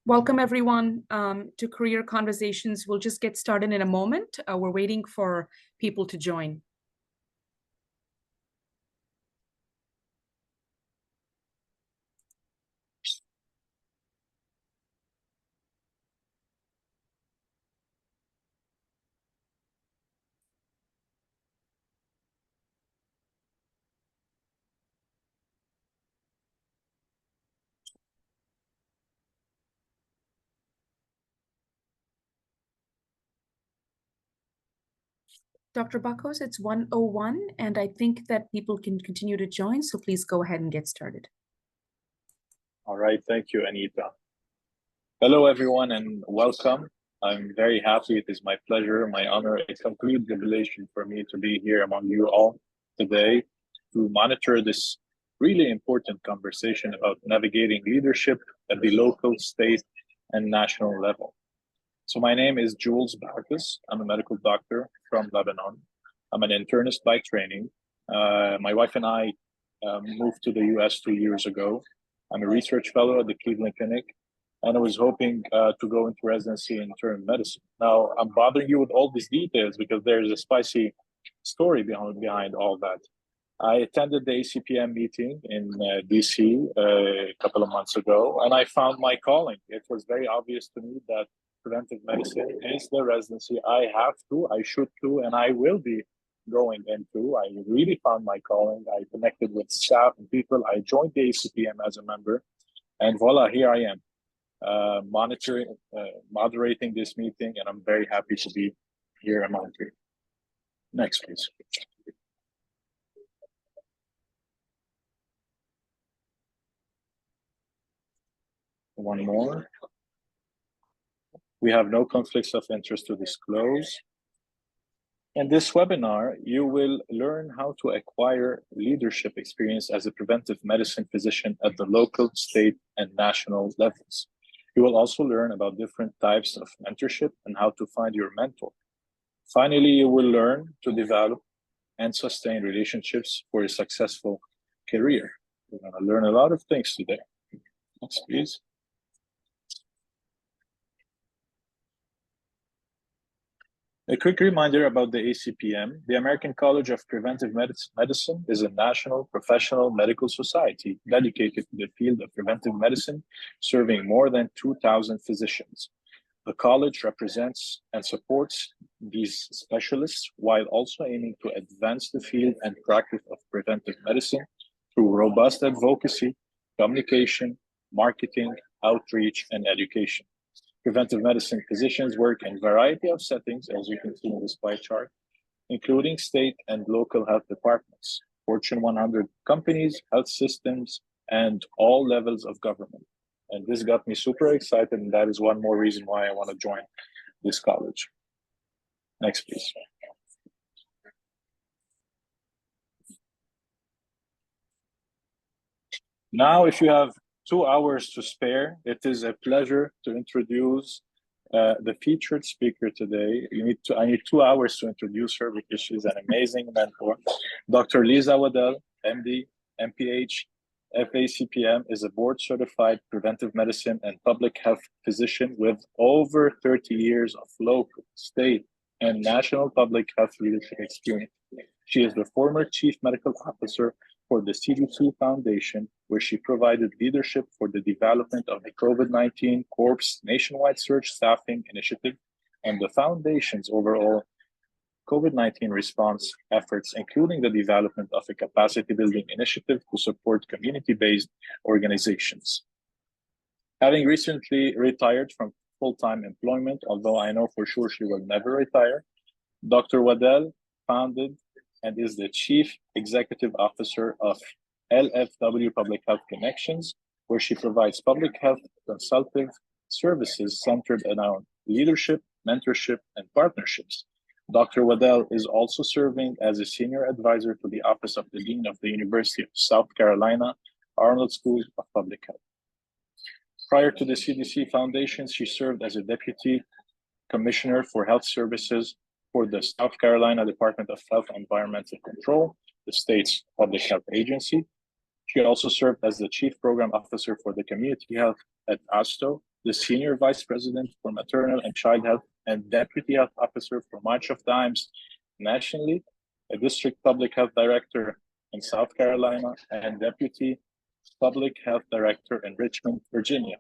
Welcome, everyone, to Career Conversations. We'll just get started in a moment. We're waiting for people to join. Dr. Bakos, it's 1:01, and I think that people can continue to join, so please go ahead and get started. All right, thank you, Anita. Hello, everyone, and welcome. I'm very happy. It is my pleasure, my honor, a complete jubilation for me to be here among you all today to monitor this really important conversation about navigating leadership at the local, state, and national level. So my name is Jules Barkus. I'm a medical doctor from Lebanon. I'm an internist by training. My wife and I moved to the US 2 years ago. I'm a research fellow at the Cleveland Clinic, and I was hoping to go into residency in internal medicine. Now, I'm bothering you with all these details because there's a spicy story behind all that. I attended the ACPM meeting in DC a couple of months ago, and I found my calling. It was very obvious to me that preventive medicine is the residency I should do, and I will be going into. I really found my calling. I connected with staff and people. I joined the ACPM as a member, and voila, here I am, moderating this meeting, and I'm very happy to be here among you. Next, please. One more. We have no conflicts of interest to disclose. In this webinar, you will learn how to acquire leadership experience as a preventive medicine physician at the local, state, and national levels. You will also learn about different types of mentorship and how to find your mentor. Finally, you will learn to develop and sustain relationships for a successful career. We're going to learn a lot of things today. Next, please. A quick reminder about the ACPM. The American College of Preventive Medicine is a national professional medical society dedicated to the field of preventive medicine, serving more than 2,000 physicians. The college represents and supports these specialists while also aiming to advance the field and practice of preventive medicine through robust advocacy, communication, marketing, outreach, and education. Preventive medicine physicians work in a variety of settings, as you can see in this pie chart, including state and local health departments, Fortune 100 companies, health systems, and all levels of government. And this got me super excited, and that is one more reason why I want to join this college. Next, please. Now, if you have 2 hours to spare, it is a pleasure to introduce the featured speaker today. I need 2 hours to introduce her because she's an amazing mentor. Dr. Lisa Waddell, MD, MPH, FACPM, is a board-certified preventive medicine and public health physician with over 30 years of local, state, and national public health leadership experience. She is the former Chief Medical Officer for the CDC Foundation, where she provided leadership for the development of the COVID-19 Corps nationwide surge staffing initiative and the Foundation's overall COVID-19 response efforts, including the development of a capacity building initiative to support community-based organizations. Having recently retired from full-time employment, although I know for sure she will never retire, Dr. Waddell founded and is the Chief Executive Officer of LFW Public Health Connections, where she provides public health consultative services centered around leadership, mentorship, and partnerships. Dr. Waddell is also serving as a senior advisor to the Office of the Dean of the University of South Carolina, Arnold School of Public Health. Prior to the CDC Foundation, she served as a Deputy Commissioner for Health Services for the South Carolina Department of Health and Environmental Control, the state's public health agency. She also served as the Chief Program Officer for the Community Health at ASTO, the Senior Vice President for Maternal and Child Health and Deputy Health Officer for March of Dimes nationally, a District Public Health Director in South Carolina, and Deputy Public Health Director in Richmond, Virginia.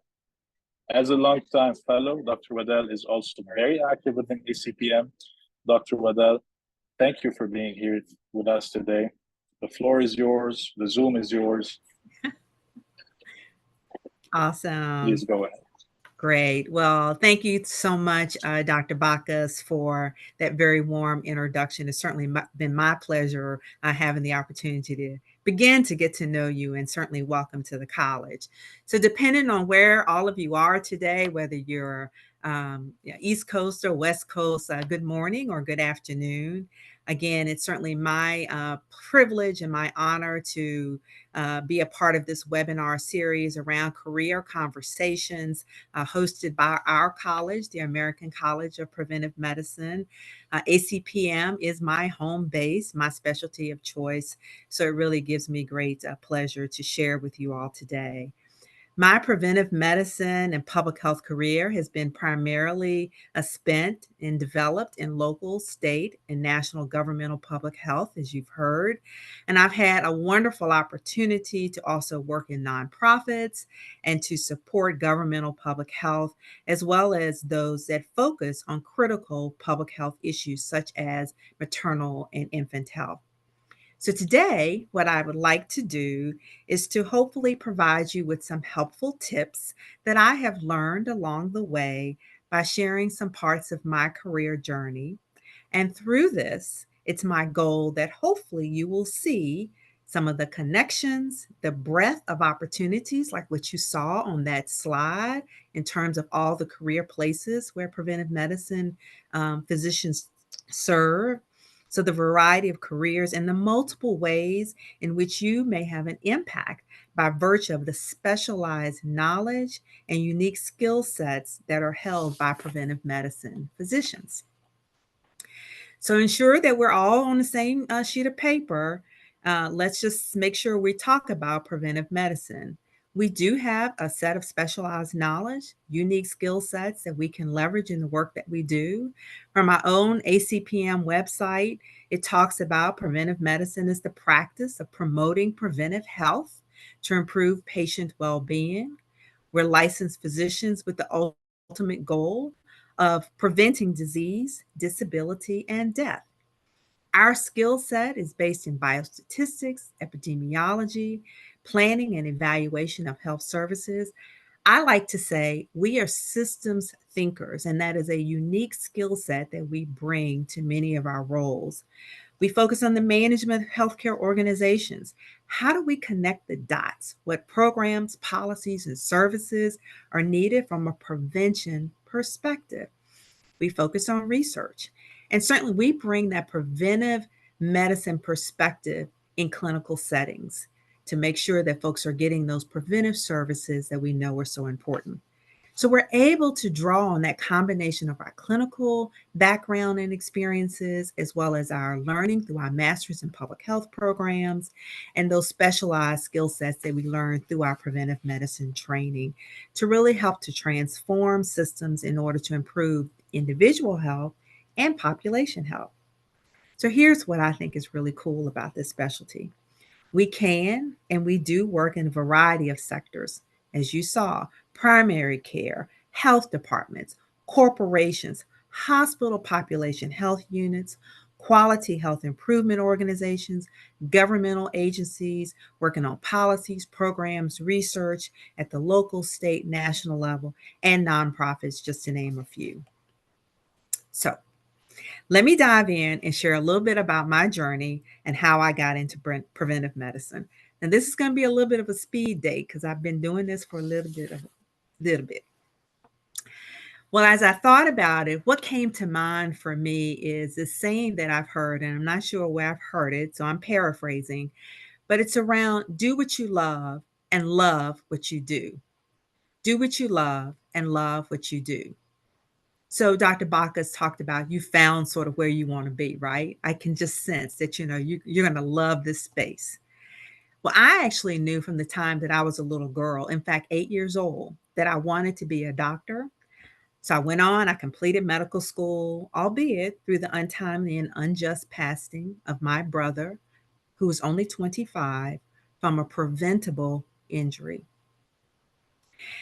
As a longtime fellow, Dr. Waddell is also very active within ACPM. Dr. Waddell, thank you for being here with us today. The floor is yours. The Zoom is yours. Awesome. Please go ahead. Great. Well, thank you so much, Dr. Bacchus, for that very warm introduction. It's certainly been my pleasure having the opportunity to begin to get to know you, and certainly welcome to the college. So depending on where all of you are today, whether you're East Coast or West Coast, good morning or good afternoon. Again, it's certainly my privilege and my honor to be a part of this webinar series around career conversations hosted by our college, the American College of Preventive Medicine. ACPM is my home base, my specialty of choice. So it really gives me great pleasure to share with you all today. My preventive medicine and public health career has been primarily spent and developed in local, state, and national governmental public health, as you've heard. And I've had a wonderful opportunity to also work in nonprofits and to support governmental public health, as well as those that focus on critical public health issues such as maternal and infant health. So today, what I would like to do is to hopefully provide you with some helpful tips that I have learned along the way by sharing some parts of my career journey. And through this, it's my goal that hopefully you will see some of the connections, the breadth of opportunities, like what you saw on that slide, in terms of all the career places where preventive medicine physicians serve. So the variety of careers and the multiple ways in which you may have an impact by virtue of the specialized knowledge and unique skill sets that are held by preventive medicine physicians. So ensure that we're all on the same sheet of paper. Let's just make sure we talk about preventive medicine. We do have a set of specialized knowledge, unique skill sets that we can leverage in the work that we do. From my own ACPM website, it talks about preventive medicine as the practice of promoting preventive health to improve patient well-being. We're licensed physicians with the ultimate goal of preventing disease, disability, and death. Our skill set is based in biostatistics, epidemiology, planning and evaluation of health services. I like to say we are systems thinkers, and that is a unique skill set that we bring to many of our roles. We focus on the management of healthcare organizations. How do we connect the dots? What programs, policies, and services are needed from a prevention perspective? We focus on research. And certainly we bring that preventive medicine perspective in clinical settings to make sure that folks are getting those preventive services that we know are so important. So we're able to draw on that combination of our clinical background and experiences, as well as our learning through our master's in public health programs, and those specialized skill sets that we learn through our preventive medicine training to really help to transform systems in order to improve individual health and population health. So here's what I think is really cool about this specialty. We can and we do work in a variety of sectors. As you saw, primary care, health departments, corporations, hospital population health units, quality health improvement organizations, governmental agencies working on policies, programs, research at the local, state, national level, and nonprofits, just to name a few. So let me dive in and share a little bit about my journey and how I got into preventive medicine. And this is going to be a little bit of a speed date because I've been doing this for a little bit. Well, as I thought about it, what came to mind for me is this saying that I've heard, and I'm not sure where I've heard it, so I'm paraphrasing, but it's around do what you love and love what you do. Do what you love and love what you do. So Dr. Bacchus talked about you found sort of where you want to be, right? I can just sense that, you're going to love this space. Well, I actually knew from the time that I was a little girl, in fact, 8 years old, that I wanted to be a doctor. So I went on, I completed medical school, albeit through the untimely and unjust passing of my brother, who was only 25, from a preventable injury.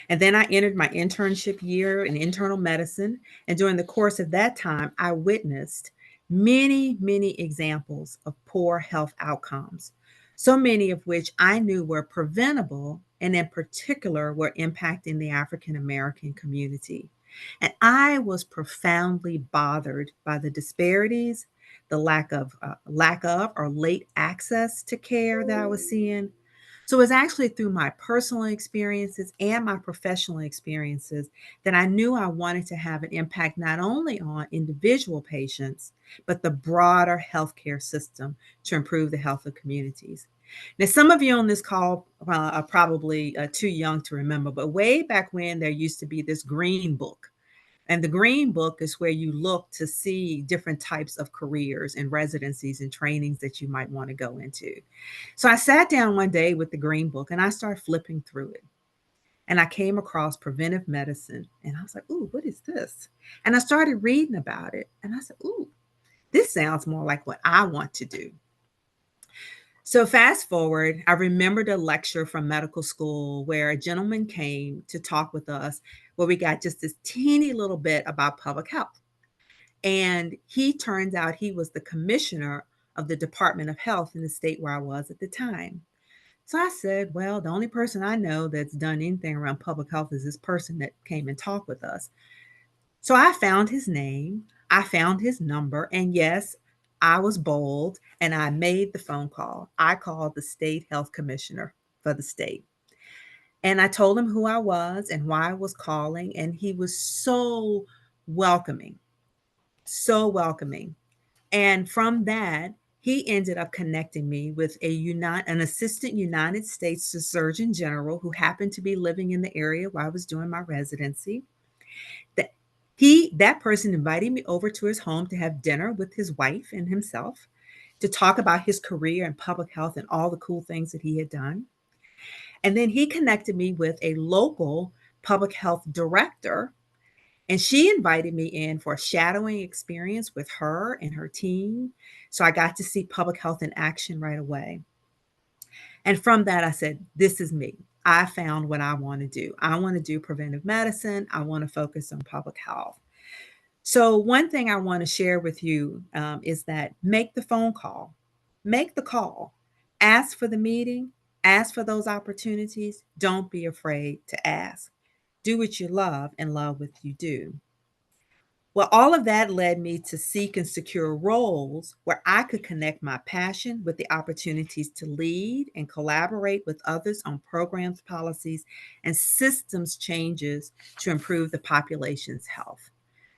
And then I entered my internship year in internal medicine. And during the course of that time, I witnessed many, many examples of poor health outcomes, so many of which I knew were preventable and, in particular, were impacting the African American community. And I was profoundly bothered by the disparities, the lack of or late access to care that I was seeing. So it's actually through my personal experiences and my professional experiences that I knew I wanted to have an impact not only on individual patients, but the broader healthcare system to improve the health of communities. Now, some of you on this call are probably too young to remember, but way back when there used to be this green book. And the green book is where you look to see different types of careers and residencies and trainings that you might want to go into. So I sat down one day with the green book and I started flipping through it. And I came across preventive medicine and I was like, ooh, what is this? And I started reading about it and I said, ooh, this sounds more like what I want to do. So fast forward, I remembered a lecture from medical school where a gentleman came to talk with us, where we got just this teeny little bit about public health. And he turns out he was the commissioner of the Department of Health in the state where I was at the time. So I said, well, the only person I know that's done anything around public health is this person that came and talked with us. So I found his name, I found his number, and yes, I was bold and I made the phone call. I called the state health commissioner for the state. And I told him who I was and why I was calling, and he was so welcoming, so welcoming. And from that, he ended up connecting me with an assistant United States Surgeon General who happened to be living in the area where I was doing my residency. That person invited me over to his home to have dinner with his wife and himself to talk about his career in public health and all the cool things that he had done. And then he connected me with a local public health director, and she invited me in for a shadowing experience with her and her team. So I got to see public health in action right away. And from that, I said, this is me. I found what I want to do. I want to do preventive medicine. I want to focus on public health. So one thing I want to share with you is that make the phone call, make the call, ask for the meeting, ask for those opportunities. Don't be afraid to ask. Do what you love and love what you do. Well, all of that led me to seek and secure roles where I could connect my passion with the opportunities to lead and collaborate with others on programs, policies, and systems changes to improve the population's health.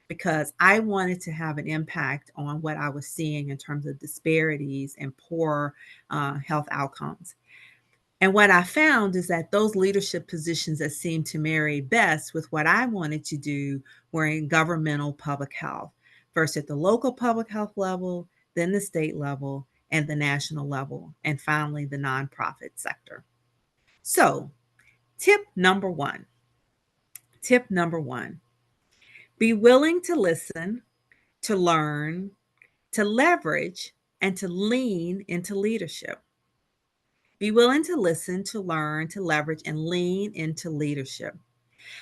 Because I wanted to have an impact on what I was seeing in terms of disparities and poor health outcomes. And what I found is that those leadership positions that seemed to marry best with what I wanted to do were in governmental public health, first at the local public health level, then the state level, and the national level, and finally the nonprofit sector. So, tip number one, be willing to listen, to learn, to leverage, and to lean into leadership. Be willing to listen, to learn, to leverage, and lean into leadership.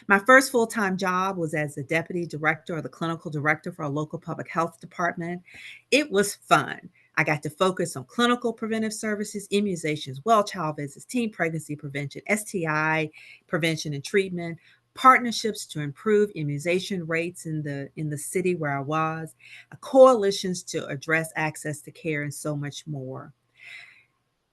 My first full-time job was as the deputy director or the clinical director for a local public health department. It was fun. I got to focus on clinical preventive services, immunizations, well-child visits, teen pregnancy prevention, STI prevention and treatment, partnerships to improve immunization rates in the city where I was, coalitions to address access to care, and so much more.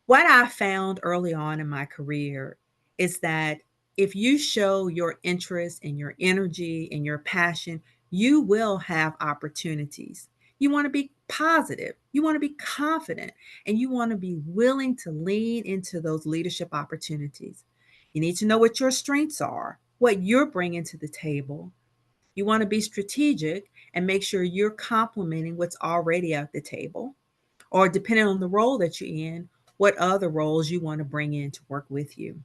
What I found early on in my career is that if you show your interest and your energy and your passion, you will have opportunities. You want to be positive, you want to be confident, and you want to be willing to lean into those leadership opportunities. You need to know what your strengths are, what you're bringing to the table. You want to be strategic and make sure you're complementing what's already at the table, or depending on the role that you're in, what other roles you want to bring in to work with you.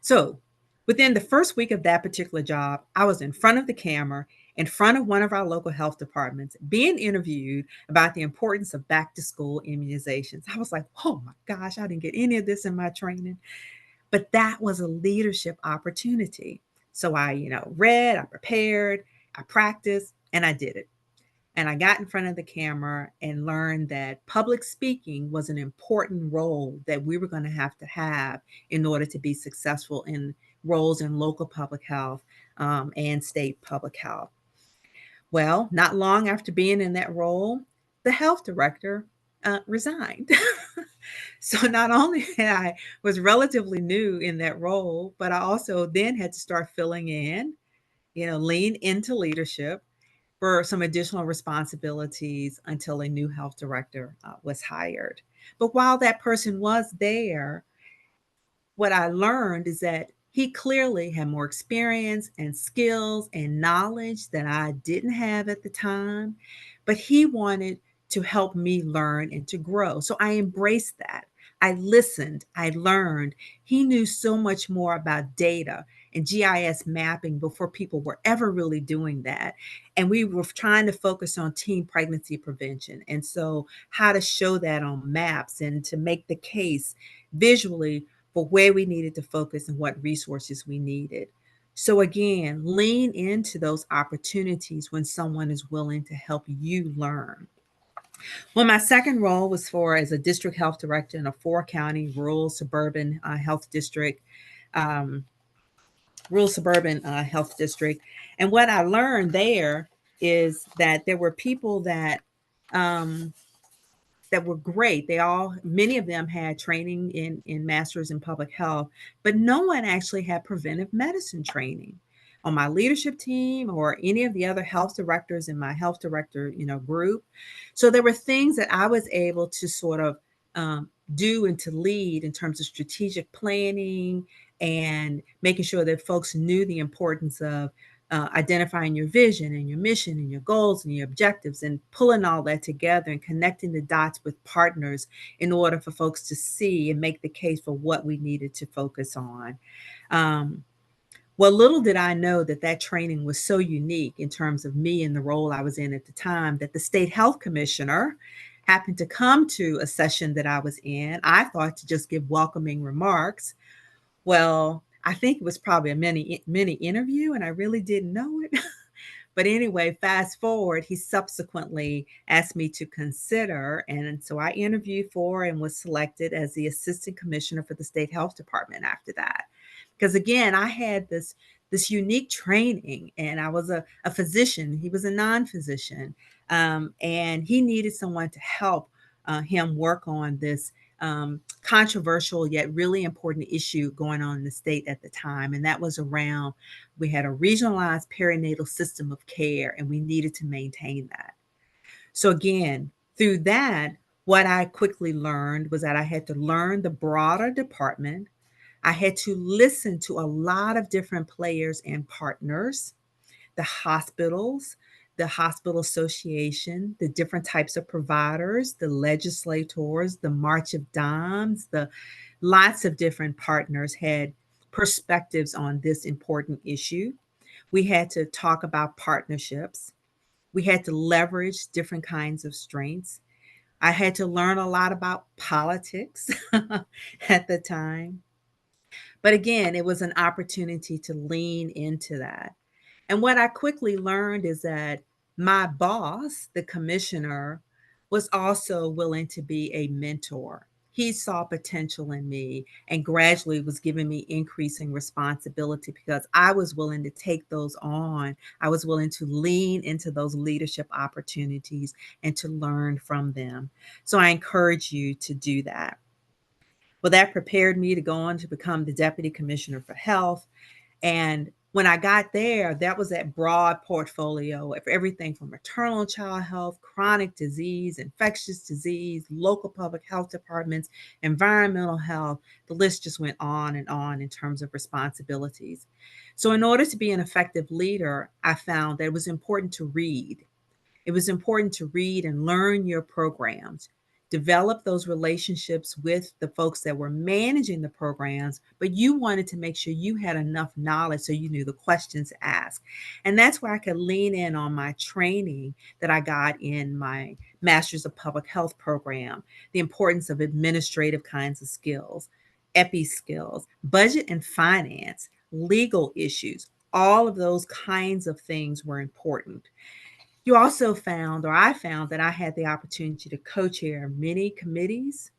So within the first week of that particular job, I was in front of the camera, in front of one of our local health departments, being interviewed about the importance of back to school immunizations. I was like, oh my gosh, I didn't get any of this in my training. But that was a leadership opportunity. So I, read, I prepared, I practiced, and I did it. And I got in front of the camera and learned that public speaking was an important role that we were going to have in order to be successful in roles in local public health and state public health. Well, not long after being in that role, the health director resigned. So not only I was relatively new in that role, but I also then had to start filling in, lean into leadership for some additional responsibilities until a new health director was hired. But while that person was there, what I learned is that he clearly had more experience and skills and knowledge that I didn't have at the time, but he wanted to help me learn and to grow. So I embraced that. I listened, I learned. He knew so much more about data and GIS mapping before people were ever really doing that. And we were trying to focus on teen pregnancy prevention. And so, how to show that on maps and to make the case visually for where we needed to focus and what resources we needed. So, again, lean into those opportunities when someone is willing to help you learn. Well, my second role was as a district health director in a 4-county rural suburban health district. Um, health district. And what I learned there is that there were people um, that were great. Many of them had training in masters in public health, but no one actually had preventive medicine training on my leadership team or any of the other health directors in my health director, group. So there were things that I was able to sort of do and to lead in terms of strategic planning and making sure that folks knew the importance of identifying your vision and your mission and your goals and your objectives and pulling all that together and connecting the dots with partners in order for folks to see and make the case for what we needed to focus on. Well, little did I know that training was so unique in terms of me and the role I was in at the time that the state health commissioner happened to come to a session that I was in. I thought to just give welcoming remarks. Well, I think it was probably a mini interview, and I really didn't know it. But anyway, fast forward, he subsequently asked me to consider. And so I interviewed for and was selected as the assistant commissioner for the state health department after that. Because again, I had this unique training, and I was a physician. He was a non-physician, and he needed someone to help him work on this controversial yet really important issue going on in the state at the time. And that was around, we had a regionalized perinatal system of care, and we needed to maintain that. So again, through that, what I quickly learned was that I had to learn the broader department. I had to listen to a lot of different players and partners, the hospitals, the hospital association, the different types of providers, the legislators, the March of Dimes, the lots of different partners had perspectives on this important issue. We had to talk about partnerships. We had to leverage different kinds of strengths. I had to learn a lot about politics at the time. But again, it was an opportunity to lean into that. And what I quickly learned is that my boss, the commissioner, was also willing to be a mentor. He saw potential in me and gradually was giving me increasing responsibility because I was willing to take those on. I was willing to lean into those leadership opportunities and to learn from them. So I encourage you to do that. Well, that prepared me to go on to become the Deputy Commissioner for Health. And when I got there, that was that broad portfolio of everything from maternal and child health, chronic disease, infectious disease, local public health departments, environmental health. The list just went on in terms of responsibilities. So in order to be an effective leader, I found that it was important to read. It was important to read and learn your programs. develop those relationships with the folks that were managing the programs, but you wanted to make sure you had enough knowledge so you knew the questions to ask. And that's where I could lean in on my training that I got in my Masters of Public Health program, the importance of administrative kinds of skills, epi skills, budget and finance, legal issues. All of those kinds of things were important. You also found, or I found, that I had the opportunity to co-chair many committees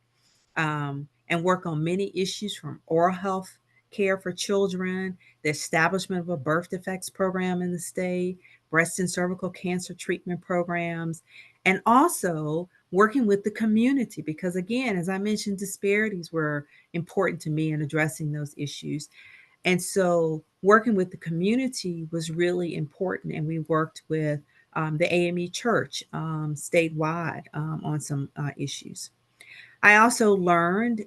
and work on many issues from oral health care for children, the establishment of a birth defects program in the state, breast and cervical cancer treatment programs, and also working with the community. Because again, as I mentioned, disparities were important to me in addressing those issues. And so working with the community was really important. And we worked with the AME Church statewide on some issues. I also learned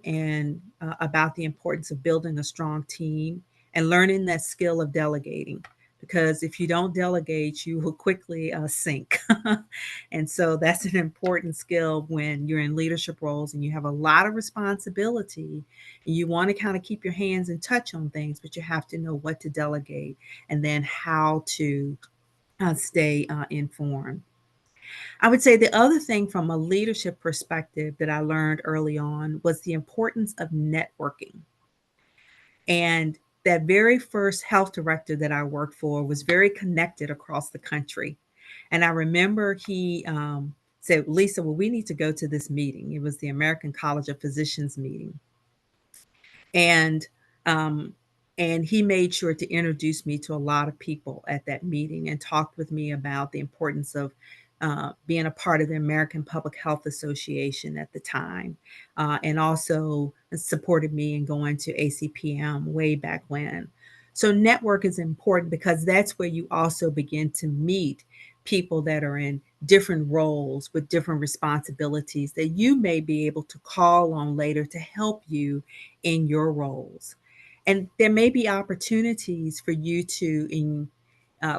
about the importance of building a strong team and learning that skill of delegating. Because if you don't delegate, you will quickly sink. And so that's an important skill when you're in leadership roles and you have a lot of responsibility and you want to kind of keep your hands in touch on things, but you have to know what to delegate and then how to stay informed. I would say the other thing from a leadership perspective that I learned early on was the importance of networking. And that very first health director that I worked for was very connected across the country. And I remember he said, Lisa, well, we need to go to this meeting. It was the American College of Physicians meeting. And um, and he made sure to introduce me to a lot of people at that meeting and talked with me about the importance of being a part of the American Public Health Association at the time, and also supported me in going to ACPM way back when. So network is important because that's where you also begin to meet people that are in different roles with different responsibilities that you may be able to call on later to help you in your roles. And there may be opportunities for you to,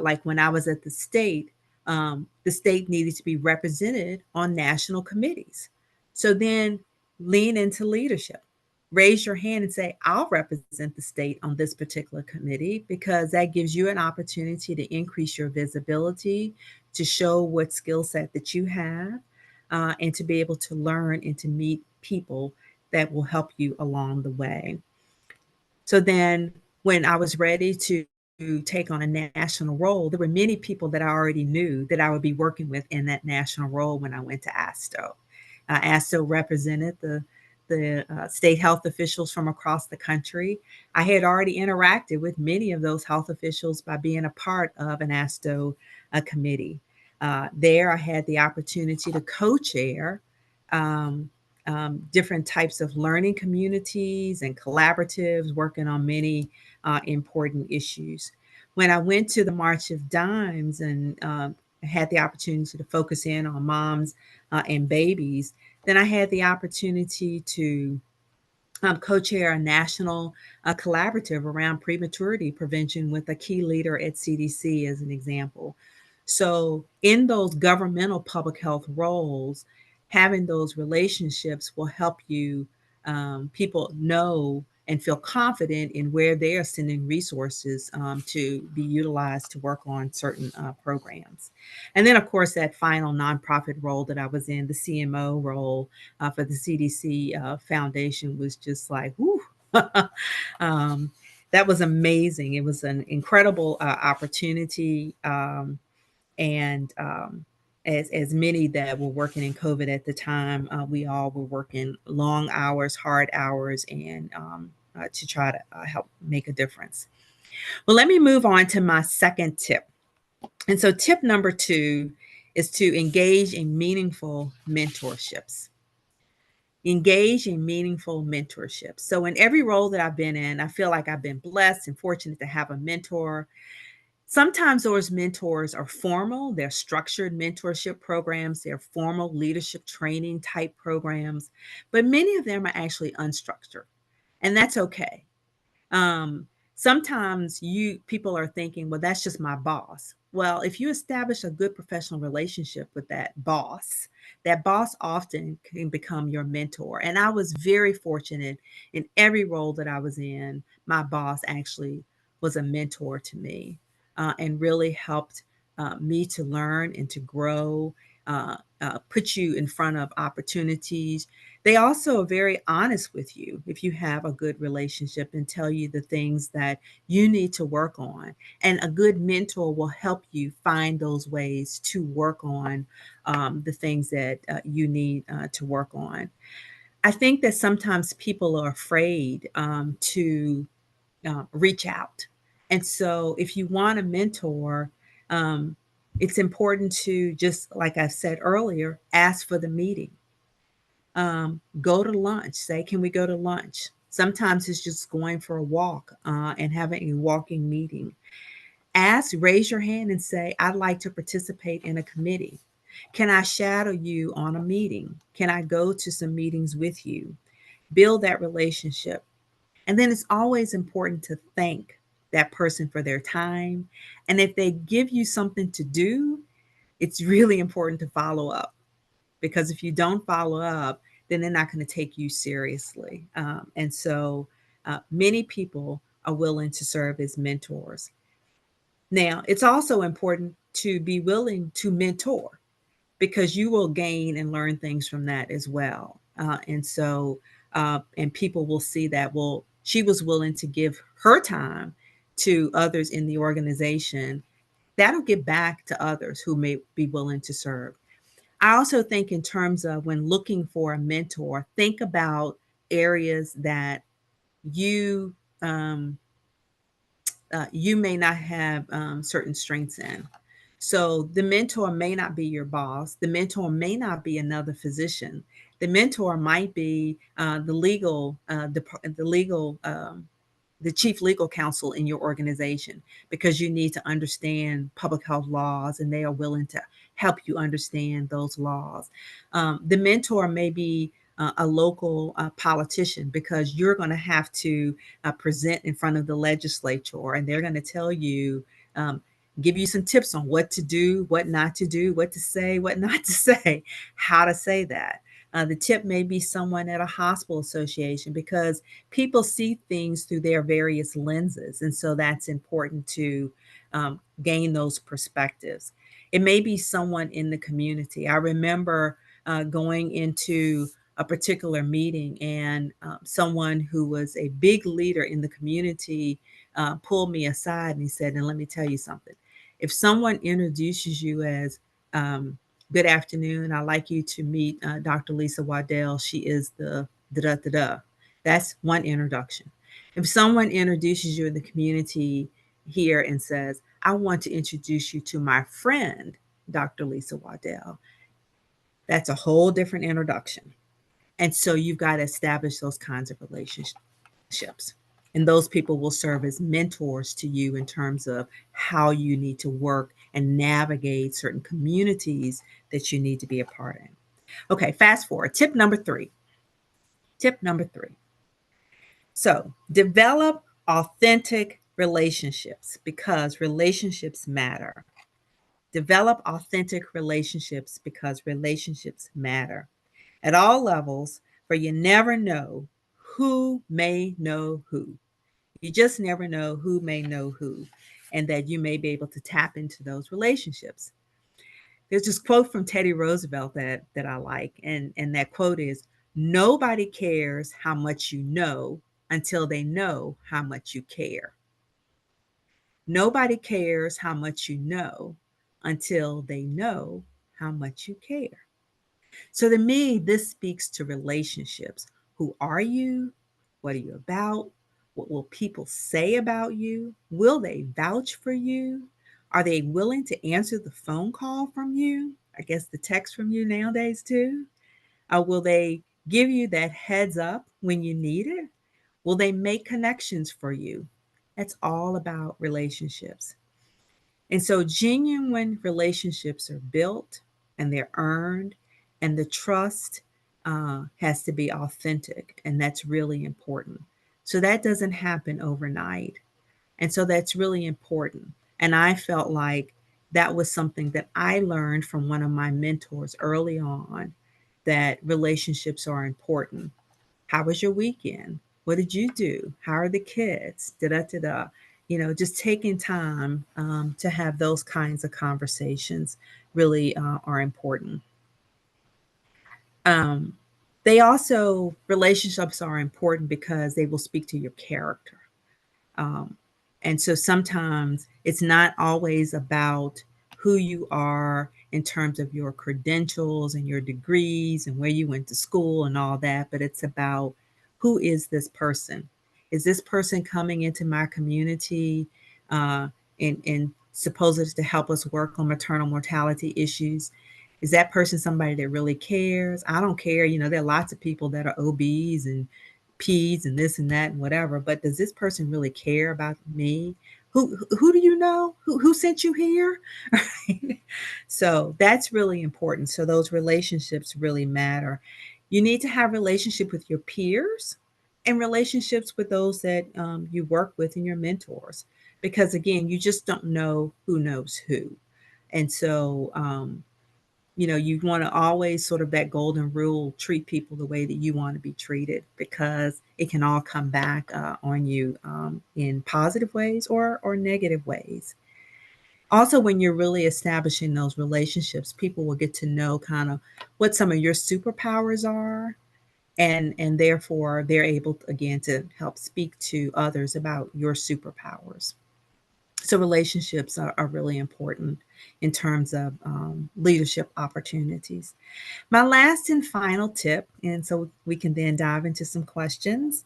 like when I was at the state needed to be represented on national committees. So then lean into leadership. Raise your hand and say, I'll represent the state on this particular committee, because that gives you an opportunity to increase your visibility, to show what skill set that you have, and to be able to learn and to meet people that will help you along the way. So then when I was ready to take on a national role, there were many people that I already knew that I would be working with in that national role when I went to ASTO. ASTO represented the state health officials from across the country. I had already interacted with many of those health officials by being a part of an ASTO committee. There, I had the opportunity to co-chair um, different types of learning communities and collaboratives working on many important issues. When I went to the March of Dimes and had the opportunity to focus in on moms and babies, then I had the opportunity to co-chair a national collaborative around prematurity prevention with a key leader at CDC as an example. So in those governmental public health roles, having those relationships will help you people know and feel confident in where they are sending resources to be utilized to work on certain programs. And then, of course, that final nonprofit role that I was in, the CMO role for the CDC Foundation, was just like, whoo. That was amazing. It was an incredible opportunity. And as many that were working in COVID at the time, we all were working long hours, hard hours, and to try to help make a difference. Well, let me move on to my second tip. And so tip number 2 is to engage in meaningful mentorships. Engage in meaningful mentorship. So in every role that I've been in, I feel like I've been blessed and fortunate to have a mentor. Sometimes those mentors are formal, they're structured mentorship programs, they're formal leadership training type programs, but many of them are actually unstructured, and that's okay. Um, Sometimes people are thinking, well, that's just my boss. Well, if you establish a good professional relationship with that boss often can become your mentor. And I was very fortunate in every role that I was in. My boss actually was a mentor to me, and really helped me to learn and to grow, put you in front of opportunities. They also are very honest with you if you have a good relationship, and tell you the things that you need to work on. And a good mentor will help you find those ways to work on the things that you need to work on. I think that sometimes people are afraid to reach out. And so if you want a mentor, um, it's important to, just like I said earlier, ask for the meeting. Go to lunch. Say, can we go to lunch? Sometimes it's just going for a walk and having a walking meeting. Raise your hand and say, I'd like to participate in a committee. Can I shadow you on a meeting? Can I go to some meetings with you? Build that relationship. And then it's always important to thank that person for their time. And if they give you something to do, it's really important to follow up, because if you don't follow up, then they're not going to take you seriously. And so many people are willing to serve as mentors. Now, it's also important to be willing to mentor, because you will gain and learn things from that as well. And people will see that, well, she was willing to give her time to others in the organization. That'll get back to others who may be willing to serve. I also think, in terms of when looking for a mentor, think about areas that you um, you may not have certain strengths in. So the mentor may not be your boss. The mentor may not be another physician. The mentor might be the chief legal counsel in your organization, because you need to understand public health laws, and they are willing to help you understand those laws. The mentor may be a local politician, because you're going to have to present in front of the legislature, and they're going to tell you, give you some tips on what to do, what not to do, what to say, what not to say, how to say that. The tip may be someone at a hospital association, because people see things through their various lenses. And so that's important to gain those perspectives. It may be someone in the community. I remember going into a particular meeting, and someone who was a big leader in the community pulled me aside, and he said, and let me tell you something. If someone introduces you as, good afternoon, I'd like you to meet Dr. Lisa Waddell. She is the da da da da. That's one introduction. If someone introduces you in the community here and says, I want to introduce you to my friend, Dr. Lisa Waddell, that's a whole different introduction. And so you've got to establish those kinds of relationships. And those people will serve as mentors to you in terms of how you need to work and navigate certain communities that you need to be a part of. Okay, fast forward. Tip number three. So develop authentic relationships, because relationships matter. Develop authentic relationships, because relationships matter at all levels, for you never know who may know who. You just never know who may know who, and that you may be able to tap into those relationships. There's this quote from Teddy Roosevelt that I like, and that quote is, nobody cares how much you know until they know how much you care. Nobody cares how much you know until they know how much you care. So to me, this speaks to relationships. Who are you? What are you about? What will people say about you? Will they vouch for you? Are they willing to answer the phone call from you? I guess the text from you nowadays too. Will they give you that heads up when you need it? Will they make connections for you? That's all about relationships. And so genuine relationships are built, and they're earned, and the trust has to be authentic. And that's really important. So that doesn't happen overnight. And so that's really important. And I felt like that was something that I learned from one of my mentors early on, that relationships are important. How was your weekend? What did you do? How are the kids? Da da da da. Just taking time to have those kinds of conversations really are important. Um, relationships are important because they will speak to your character. Um, and so sometimes it's not always about who you are in terms of your credentials and your degrees and where you went to school and all that, but it's about, who is this person? Is this person coming into my community and supposed to help us work on maternal mortality issues? Is that person somebody that really cares? I don't care. There are lots of people that are OBs and peds and this and that and whatever, but does this person really care about me? Who do you know? Who sent you here? Right? So that's really important. So those relationships really matter. You need to have relationship with your peers and relationships with those that you work with and your mentors, because again, you just don't know who knows who. And so you want to always, sort of that golden rule, treat people the way that you want to be treated, because it can all come back on you in positive ways or negative ways. Also, when you're really establishing those relationships, people will get to know kind of what some of your superpowers are, and therefore they're able, again, to help speak to others about your superpowers. So relationships are really important in terms of leadership opportunities. My last and final tip, and so we can then dive into some questions,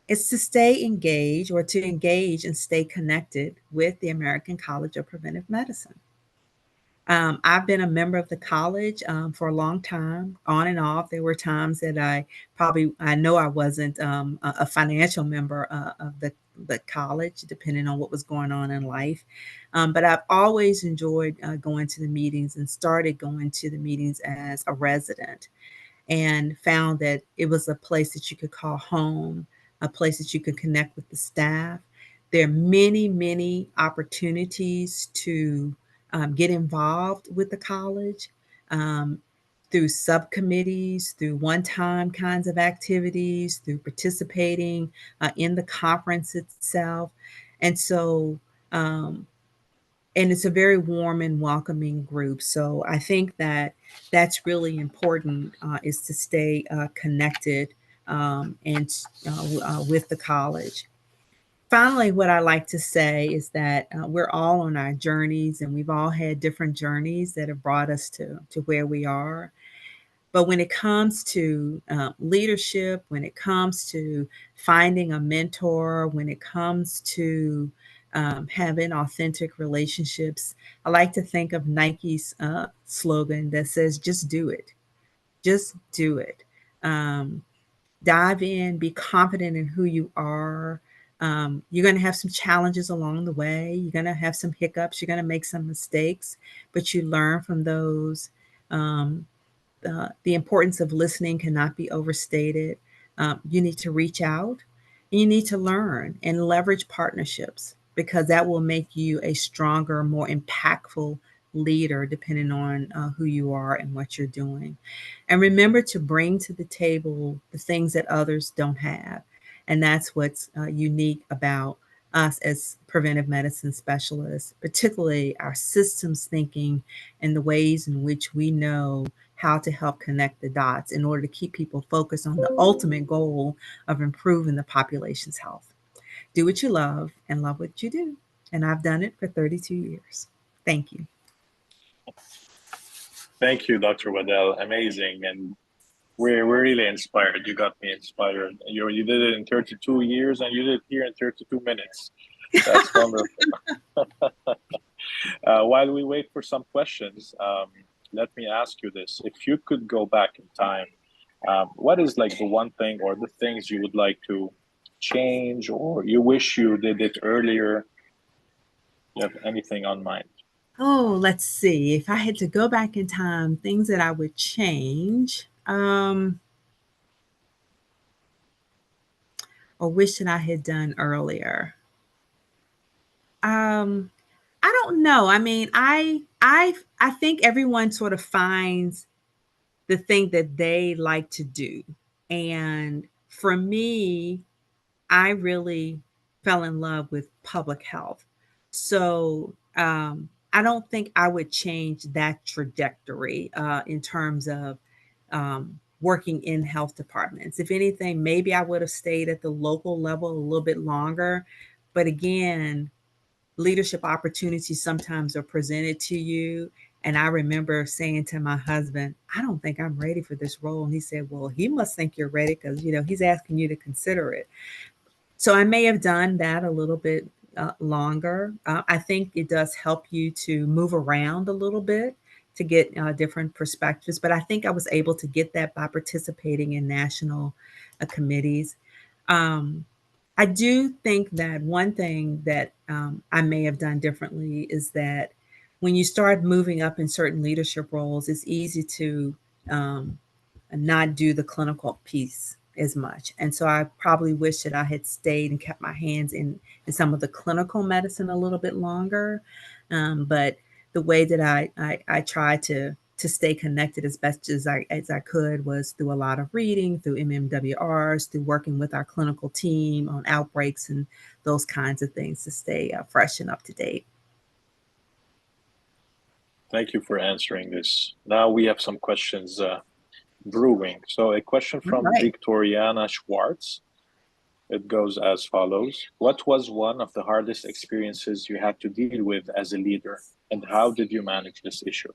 is to stay engaged, or to engage and stay connected with the American College of Preventive Medicine. I've been a member of the college for a long time, on and off. There were times that I know I wasn't a financial member of the college, depending on what was going on in life. But I've always enjoyed going to the meetings, and started going to the meetings as a resident, and found that it was a place that you could call home, a place that you could connect with the staff. There are many, many opportunities to get involved with the college um, through subcommittees, through one-time kinds of activities, through participating in the conference itself. And so, and it's a very warm and welcoming group. So I think that that's really important, is to stay connected and with the college. Finally, what I like to say is that we're all on our journeys, and we've all had different journeys that have brought us to where we are. But when it comes to leadership, when it comes to finding a mentor, when it comes to having authentic relationships, I like to think of Nike's slogan that says, just do it. Just do it. Um, Dive in, be confident in who you are. You're going to have some challenges along the way. You're going to have some hiccups. You're going to make some mistakes, but you learn from those. Um, the importance of listening cannot be overstated. You need to reach out, and you need to learn and leverage partnerships, because that will make you a stronger, more impactful leader, depending on who you are and what you're doing. And remember to bring to the table the things that others don't have. And that's what's unique about us as preventive medicine specialists, particularly our systems thinking and the ways in which we know how to help connect the dots in order to keep people focused on the ultimate goal of improving the population's health. Do what you love and love what you do. And I've done it for 32 years. Thank you. Thank you, Dr. Waddell. Amazing. And we're really inspired. You got me inspired. You did it in 32 years, and you did it here in 32 minutes. That's wonderful. While we wait for some questions, let me ask you this. If you could go back in time, what is like the one thing or the things you would like to change, or you wish you did it earlier? You have anything on mind? Oh, let's see. If I had to go back in time, things that I would change, or wish that I had done earlier. I don't know. I mean, I think everyone sort of finds the thing that they like to do. And for me, I really fell in love with public health. So I don't think I would change that trajectory in terms of working in health departments. If anything, maybe I would have stayed at the local level a little bit longer. But again, leadership opportunities sometimes are presented to you. And I remember saying to my husband, I don't think I'm ready for this role. And he said, well, he must think you're ready because, he's asking you to consider it. So I may have done that a little bit longer. I think it does help you to move around a little bit to get different perspectives. But I think I was able to get that by participating in national committees. Um, I do think that one thing that I may have done differently is that when you start moving up in certain leadership roles, it's easy to um, not do the clinical piece as much. And so I probably wish that I had stayed and kept my hands in some of the clinical medicine a little bit longer. But the way that I tried to stay connected as best as I could was through a lot of reading, through MMWRs, through working with our clinical team on outbreaks and those kinds of things to stay fresh and up to date. Thank you for answering this. Now we have some questions brewing. So a question from Victoriana Schwartz. It goes as follows. What was one of the hardest experiences you had to deal with as a leader, and how did you manage this issue?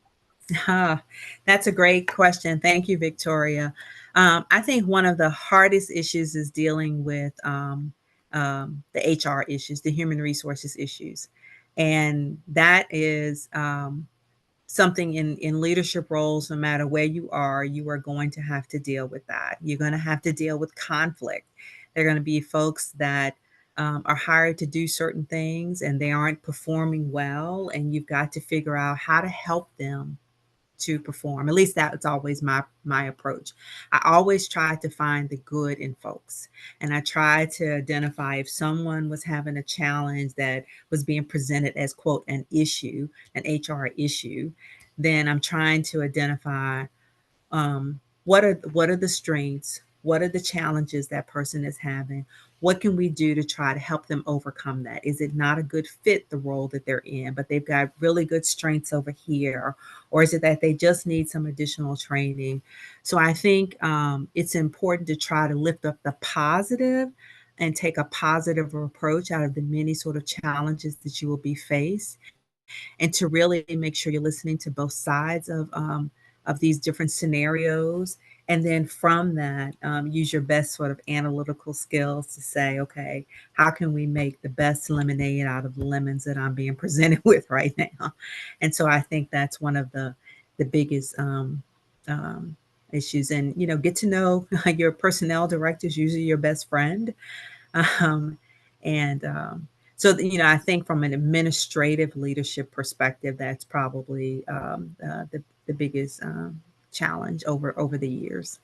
That's a great question. Thank you, Victoria. I think one of the hardest issues is dealing with the HR issues, the human resources issues. And that is something in leadership roles, no matter where you are going to have to deal with that. You're going to have to deal with conflict. There are going to be folks that are hired to do certain things and they aren't performing well. And you've got to figure out how to help them to perform. At least that's always my approach. I always try to find the good in folks. And I try to identify if someone was having a challenge that was being presented as, quote, an issue, an HR issue, then I'm trying to identify what are the strengths, what are the challenges that person is having, what can we do to try to help them overcome that? Is it not a good fit, the role that they're in, but they've got really good strengths over here? Or is it that they just need some additional training? So I think it's important to try to lift up the positive and take a positive approach out of the many sort of challenges that you will be faced, and to really make sure you're listening to both sides of these different scenarios. And then from that, use your best sort of analytical skills to say, okay, how can we make the best lemonade out of the lemons that I'm being presented with right now? And so I think that's one of the biggest issues. And, get to know your personnel director is usually your best friend. And so, I think from an administrative leadership perspective, that's probably the biggest challenge over the years.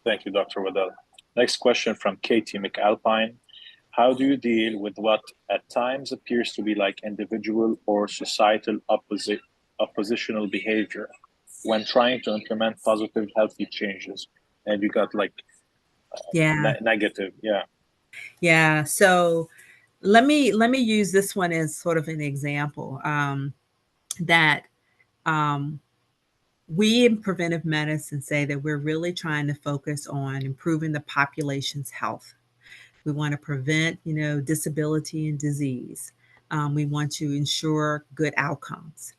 Thank you, Dr. Waddell. Next question from Katie McAlpine. How do you deal with what at times appears to be like individual or societal oppositional behavior when trying to implement positive, healthy changes? And you got like negative. Yeah. So let me use this one as sort of an example that we in preventive medicine say that we're really trying to focus on improving the population's health. We want to prevent, disability and disease. We want to ensure good outcomes.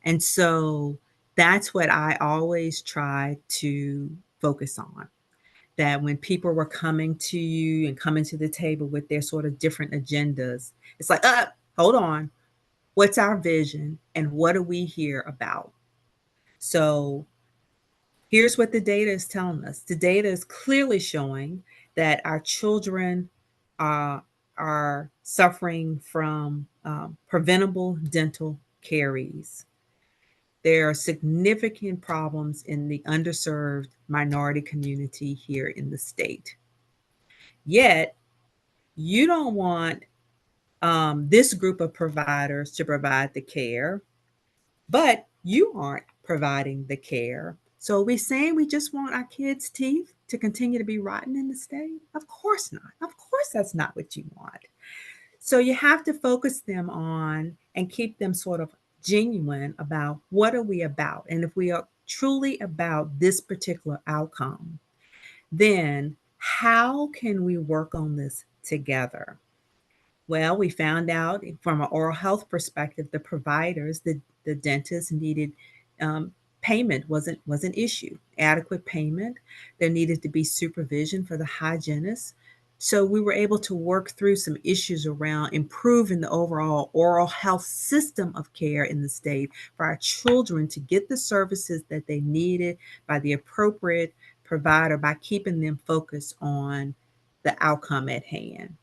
And so that's what I always try to focus on. That when people were coming to you and coming to the table with their sort of different agendas, it's like, hold on. What's our vision and what are we here about? So here's what the data is telling us. The data is clearly showing that our children are suffering from preventable dental caries. There are significant problems in the underserved minority community here in the state. Yet, you don't want this group of providers to provide the care, but you aren't providing the care. So are we saying we just want our kids' teeth to continue to be rotten in the state? Of course not. Of course, that's not what you want. So you have to focus them on and keep them sort of genuine about what are we about. And if we are truly about this particular outcome, then how can we work on this together? Well, we found out from an oral health perspective, the providers, the dentists needed payment was an issue, adequate payment. There needed to be supervision for the hygienists. So we were able to work through some issues around improving the overall oral health system of care in the state for our children to get the services that they needed by the appropriate provider by keeping them focused on the outcome at hand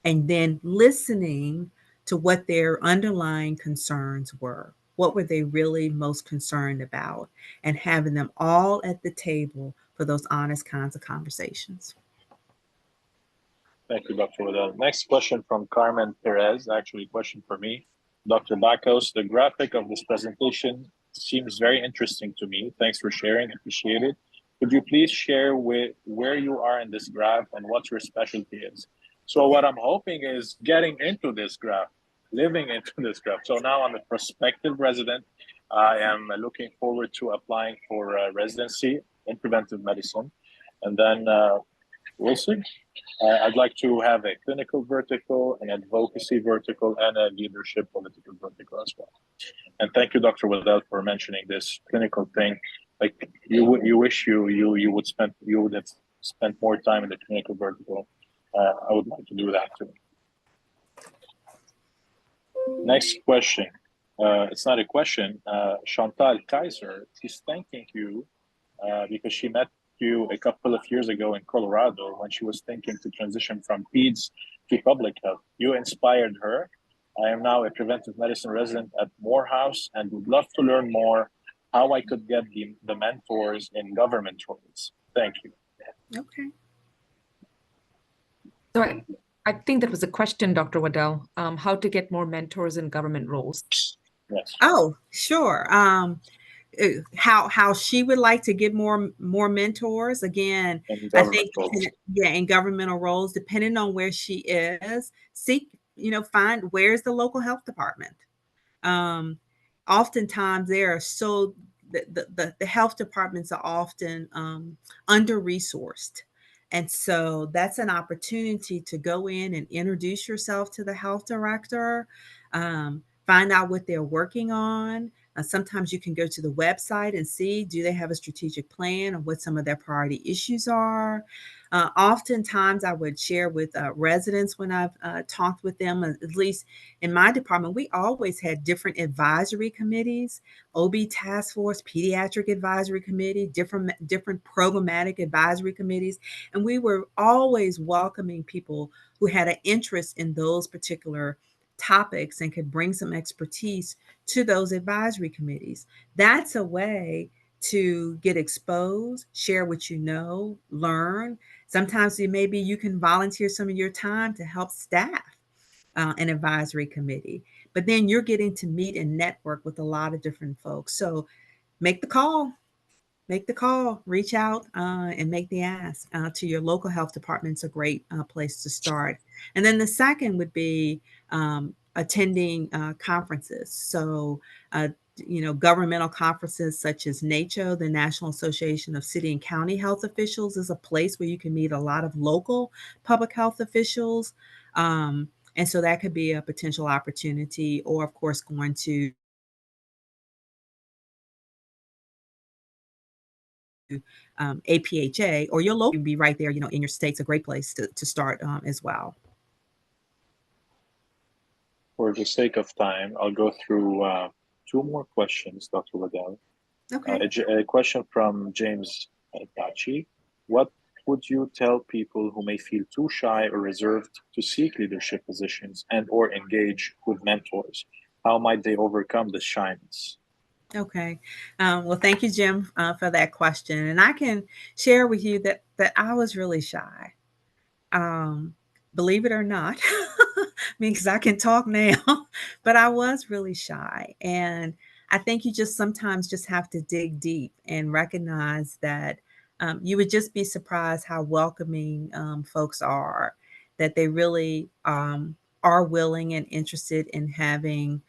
and then listening to what their underlying concerns were. What were they really most concerned about? And having them all at the table for those honest kinds of conversations. Thank you, Dr. Waddell. Next question from Carmen Perez, actually a question for me. Dr. Bacos, the graphic of this presentation seems very interesting to me. Thanks for sharing, appreciate it. Could you please share where you are in this graph and what your specialty is? So what I'm hoping is getting into this graph, living into this graph. So now I'm a prospective resident. I am looking forward to applying for a residency in preventive medicine. And then we'll see. I'd like to have a clinical vertical, an advocacy vertical, and a leadership political vertical as well. And thank you, Dr. Waddell, for mentioning this clinical thing. Like you would have spent more time in the clinical vertical. I would like to do that too. Next question. It's not a question. Chantal Kaiser, she's thanking you because she met you a couple of years ago in Colorado when she was thinking to transition from peds to public health. You inspired her. I am now a preventive medicine resident at Morehouse and would love to learn more how I could get the mentors in government roles. Thank you. Okay. So I think that was a question, Dr. Waddell, how to get more mentors in government roles. Yes. Oh, sure. How she would like to get more mentors. Again, I think in governmental roles, depending on where she is, find where's the local health department. Oftentimes they are so the health departments are often under-resourced. And so that's an opportunity to go in and introduce yourself to the health director, find out what they're working on. Sometimes you can go to the website and see, do they have a strategic plan or what some of their priority issues are? Oftentimes I would share with residents when I've talked with them, at least in my department, we always had different advisory committees, OB task force, pediatric advisory committee, different programmatic advisory committees. And we were always welcoming people who had an interest in those particular topics and could bring some expertise to those advisory committees. That's a way to get exposed, share what you know, learn. Sometimes maybe you can volunteer some of your time to help staff an advisory committee, but then you're getting to meet and network with a lot of different folks. So make the call, reach out and make the ask to your local health department. It's a great place to start. And then the second would be attending conferences. So, governmental conferences such as NACHO, the National Association of City and County Health Officials, is a place where you can meet a lot of local public health officials. And so that could be a potential opportunity, or of course, going to APHA or your local be right there, in your state's a great place to start as well. For the sake of time, I'll go through two more questions, Dr. Waddell. Okay. A question from James Tachi. What would you tell people who may feel too shy or reserved to seek leadership positions and or engage with mentors? How might they overcome the shyness? Okay. Well, thank you, Jim, for that question. And I can share with you that I was really shy. Believe it or not, mean, because I can talk now, but I was really shy. And I think you just sometimes just have to dig deep and recognize that you would just be surprised how welcoming folks are, that they really are willing and interested in having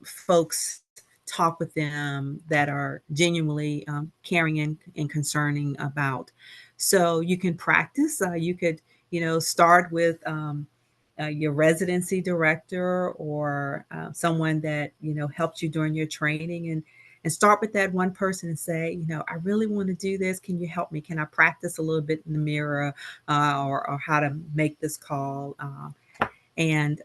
folks talk with them that are genuinely caring and concerning about. So you can practice. You could, start with your residency director or someone that helped you during your training, and start with that one person and say, I really want to do this. Can you help me? Can I practice a little bit in the mirror, or how to make this call? And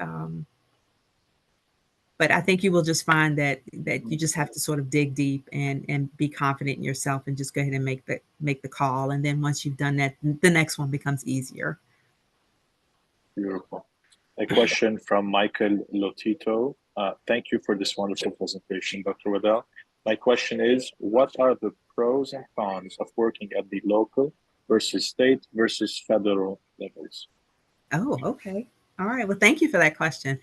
But I think you will just find that you just have to sort of dig deep and be confident in yourself and just go ahead and make the call. And then once you've done that, the next one becomes easier. Beautiful. A question from Michael Lotito. Thank you for this wonderful presentation, Dr. Waddell. My question is, what are the pros and cons of working at the local versus state versus federal levels? Oh, okay. All right. Well, thank you for that question.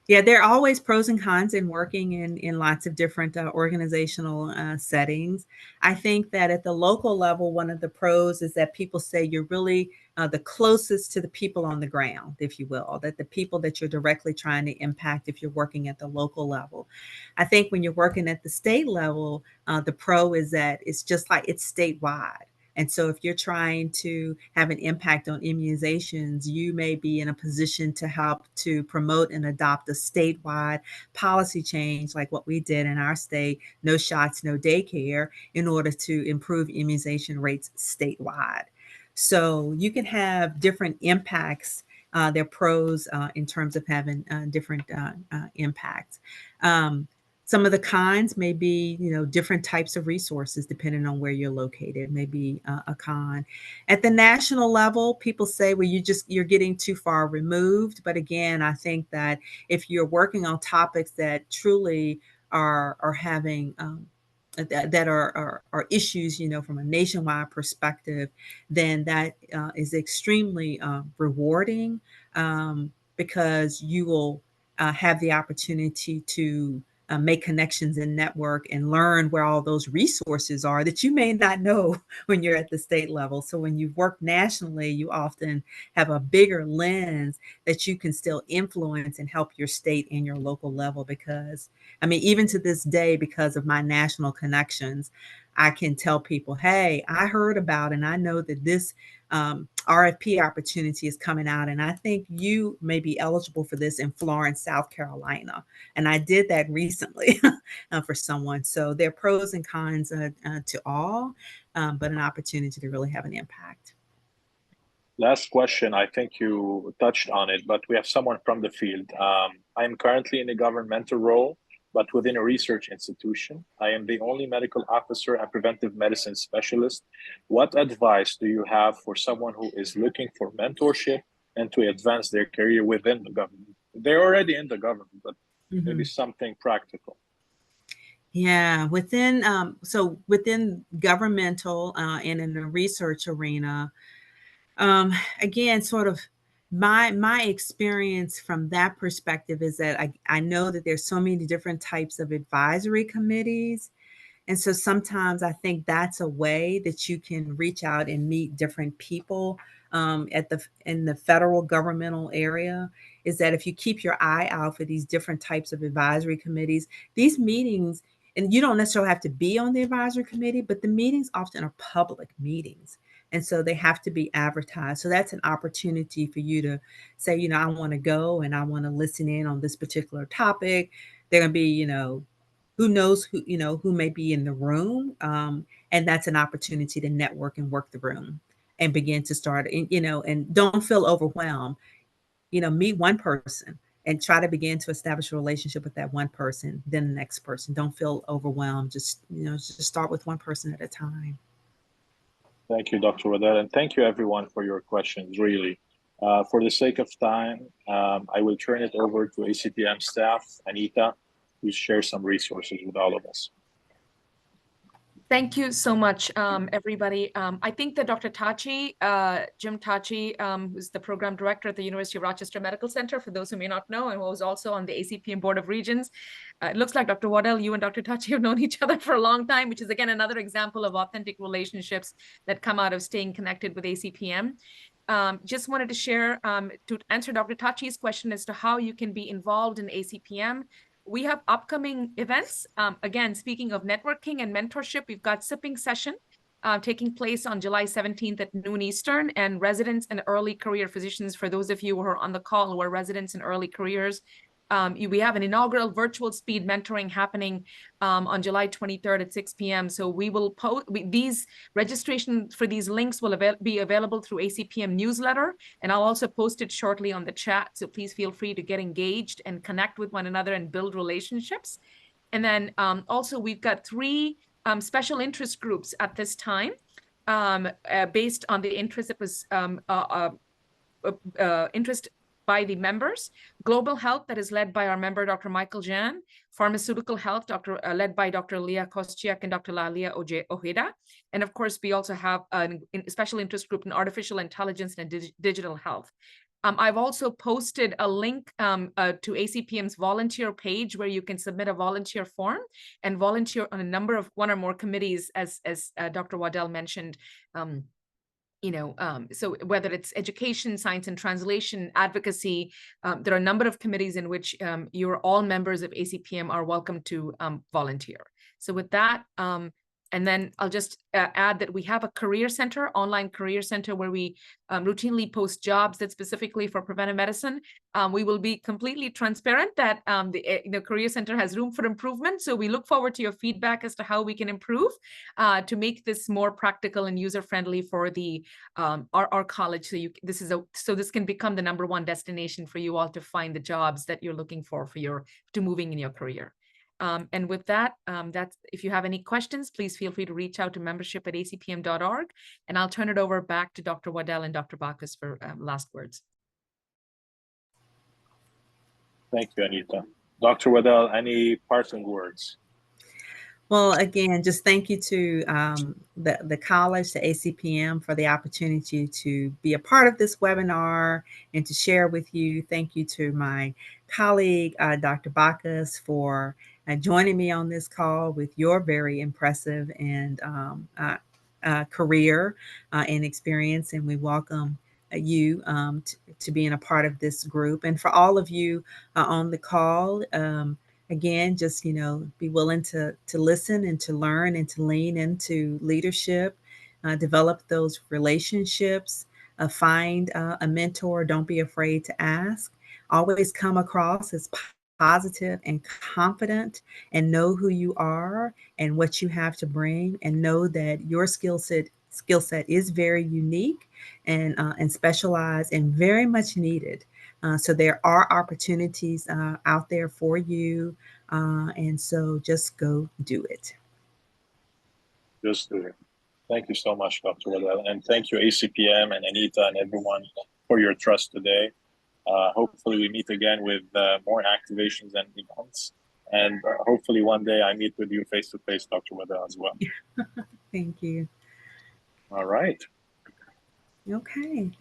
Yeah, there are always pros and cons in working in lots of different organizational settings. I think that at the local level, one of the pros is that people say you're really the closest to the people on the ground, if you will, that the people that you're directly trying to impact if you're working at the local level. I think when you're working at the state level, the pro is that it's just like it's statewide. And so if you're trying to have an impact on immunizations, you may be in a position to help to promote and adopt a statewide policy change like what we did in our state, no shots, no daycare, in order to improve immunization rates statewide. So you can have different impacts. There are pros in terms of having different impacts. Some of the cons may be, different types of resources depending on where you're located, maybe a con. At the national level, people say, well, you're getting too far removed. But again, I think that if you're working on topics that truly are having that are issues, from a nationwide perspective, then that is extremely rewarding, because you will have the opportunity to make connections and network and learn where all those resources are that you may not know when you're at the state level. So when you work nationally, you often have a bigger lens that you can still influence and help your state and your local level. Because, I mean, even to this day, because of my national connections, I can tell people, hey, I heard about and I know that this RFP opportunity is coming out, and I think you may be eligible for this in Florence, South Carolina. And I did that recently for someone. So there are pros and cons to all, but an opportunity to really have an impact. Last question, I think you touched on it, but we have someone from the field. I'm currently in a governmental role, but within a research institution. I am the only medical officer and preventive medicine specialist. What advice do you have for someone who is looking for mentorship and to advance their career within the government? They're already in the government, but maybe something practical. Yeah, within governmental and in the research arena, again, sort of my experience from that perspective is that I know that there's so many different types of advisory committees. And so sometimes I think that's a way that you can reach out and meet different people in the federal governmental area, is that if you keep your eye out for these different types of advisory committees, these meetings, and you don't necessarily have to be on the advisory committee, but the meetings often are public meetings. And so they have to be advertised. So that's an opportunity for you to say, I want to go and I want to listen in on this particular topic. They're going to be, who knows who may be in the room. And that's an opportunity to network and work the room and begin to start, and don't feel overwhelmed. Meet one person and try to begin to establish a relationship with that one person, then the next person. Don't feel overwhelmed. Just start with one person at a time. Thank you, Dr. Waddell, and thank you everyone for your questions, really. For the sake of time, I will turn it over to ACPM staff, Anita, to share some resources with all of us. Thank you so much, everybody. I think that Dr. Tachi, Jim Tachi, who's the program director at the University of Rochester Medical Center, for those who may not know, and who was also on the ACPM Board of Regents. It looks like Dr. Waddell, you and Dr. Tachi have known each other for a long time, which is, again, another example of authentic relationships that come out of staying connected with ACPM. Just wanted to share, to answer Dr. Tachi's question as to how you can be involved in ACPM. We have upcoming events. Again, speaking of networking and mentorship, we've got sipping session taking place on July 17th at noon Eastern, and residents and early career physicians, for those of you who are on the call who are residents and early careers, we have an inaugural virtual speed mentoring happening on July 23rd at 6 p.m. So we will post these registration for these links will be available through ACPM newsletter, and I'll also post it shortly on the chat. So please feel free to get engaged and connect with one another and build relationships. And then also we've got 3 special interest groups at this time based on the interest that was interest by the members. Global health, that is led by our member, Dr. Michael Jan. Pharmaceutical health, led by Dr. Leah Kostiak and Dr. Lalia Ojeda. And of course, we also have a special interest group in artificial intelligence and digital health. I've also posted a link to ACPM's volunteer page where you can submit a volunteer form and volunteer on a number of 1 or more committees, as Dr. Waddell mentioned. So whether it's education, science and translation, advocacy, there are a number of committees in which you're all members of ACPM are welcome to volunteer. So with that, and then I'll just add that we have a career center, online career center, where we routinely post jobs that specifically for preventive medicine. We will be completely transparent that the career center has room for improvement. So we look forward to your feedback as to how we can improve to make this more practical and user friendly for the our college. So this can become the #1 destination for you all to find the jobs that you're looking for to moving in your career. And with that, if you have any questions, please feel free to reach out to membership@acpm.org. And I'll turn it over back to Dr. Waddell and Dr. Bacchus for last words. Thank you, Anita. Dr. Waddell, any parting words? Well, again, just thank you to the college, the ACPM, for the opportunity to be a part of this webinar and to share with you. Thank you to my colleague, Dr. Bacchus, for joining me on this call with your very impressive and career and experience. And we welcome you to being a part of this group. And for all of you on the call, again, just, be willing to listen and to learn and to lean into leadership, develop those relationships, find a mentor. Don't be afraid to ask. Always come across as positive and confident, and know who you are and what you have to bring, and know that your skill set is very unique and specialized and very much needed. So there are opportunities out there for you. And so just go do it. Just do it. Thank you so much, Dr. Waddell. And thank you, ACPM and Anita and everyone, for your trust today. Hopefully we meet again with more activations and events. And hopefully one day I meet with you face-to-face, Dr. Waddell, as well. Thank you. All right. Okay. Thank